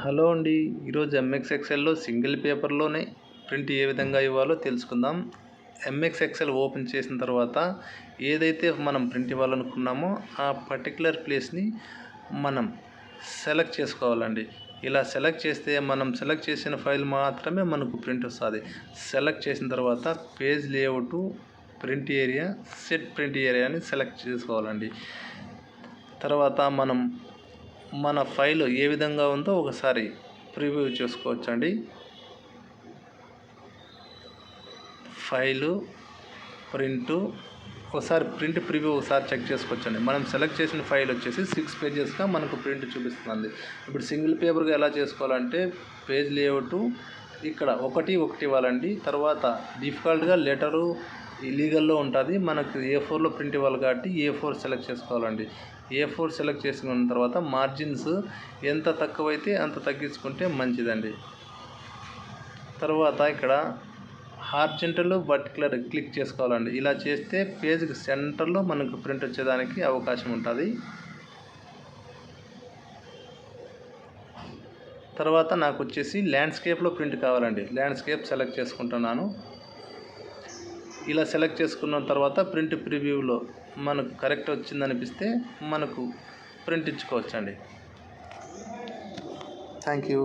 Hello అండి, ఈరోజు MX ఎక్సెల్లో single పేపర్లోనే print ఏ విధంగా ఇవ్వాలో తెలుసుకుందాం. ఎంఎక్స్ ఎక్సెల్ ఓపెన్ చేసిన తర్వాత ఏదైతే మనం ప్రింట్ ఇవ్వాలనుకున్నామో ఆ పర్టికులర్ ప్లేస్ని మనం సెలెక్ట్ చేసుకోవాలండి. ఇలా సెలెక్ట్ చేస్తే మనం సెలెక్ట్ చేసిన ఫైల్ మాత్రమే మనకు ప్రింట్ వస్తుంది. సెలెక్ట్ చేసిన తర్వాత page layout, print area, set print ఏరియాని సెలెక్ట్ చేసుకోవాలండి. తర్వాత మనం మన ఫైల్ ఏ విధంగా ఉందో ఒకసారి ప్రివ్యూ చేసుకోవచ్చండి. ఫైలు, ప్రింటు, ఒకసారి ప్రింట్ ప్రివ్యూ ఒకసారి చెక్ చేసుకోవచ్చండి. మనం సెలెక్ట్ చేసిన ఫైల్ వచ్చేసి 6 పేజెస్గా మనకు ప్రింట్ చూపిస్తుంది. ఇప్పుడు సింగిల్ పేపర్గా ఎలా చేసుకోవాలంటే పేజ్ లేఅవుట్ ఇక్కడ 1 ఇవ్వాలండి. తర్వాత డిఫాల్ట్గా లెటరు ఇలీగల్లో ఉంటుంది. మనకు A4లో ప్రింట్ ఇవ్వాలి కాబట్టి A4 సెలెక్ట్ చేసుకోవాలండి. A4 సెలెక్ట్ చేసుకున్న తర్వాత మార్జిన్స్ ఎంత తక్కువైతే అంత తగ్గించుకుంటే మంచిదండి. తర్వాత ఇక్కడ హార్జెంటల్, వర్టికల్ క్లిక్ చేసుకోవాలండి. ఇలా చేస్తే పేజ్కి సెంటర్లో మనకు ప్రింట్ వచ్చేదానికి అవకాశం ఉంటుంది. తర్వాత నాకు వచ్చేసి ల్యాండ్స్కేప్లో ప్రింట్ కావాలండి. ల్యాండ్స్కేప్ సెలెక్ట్ చేసుకుంటున్నాను. ఇలా సెలెక్ట్ చేసుకున్న తర్వాత ప్రింట్ ప్రివ్యూలో మనకు కరెక్ట్ వచ్చిందనిపిస్తే మనకు ప్రింట్ ఇచ్చుకోవచ్చండి. Thank you.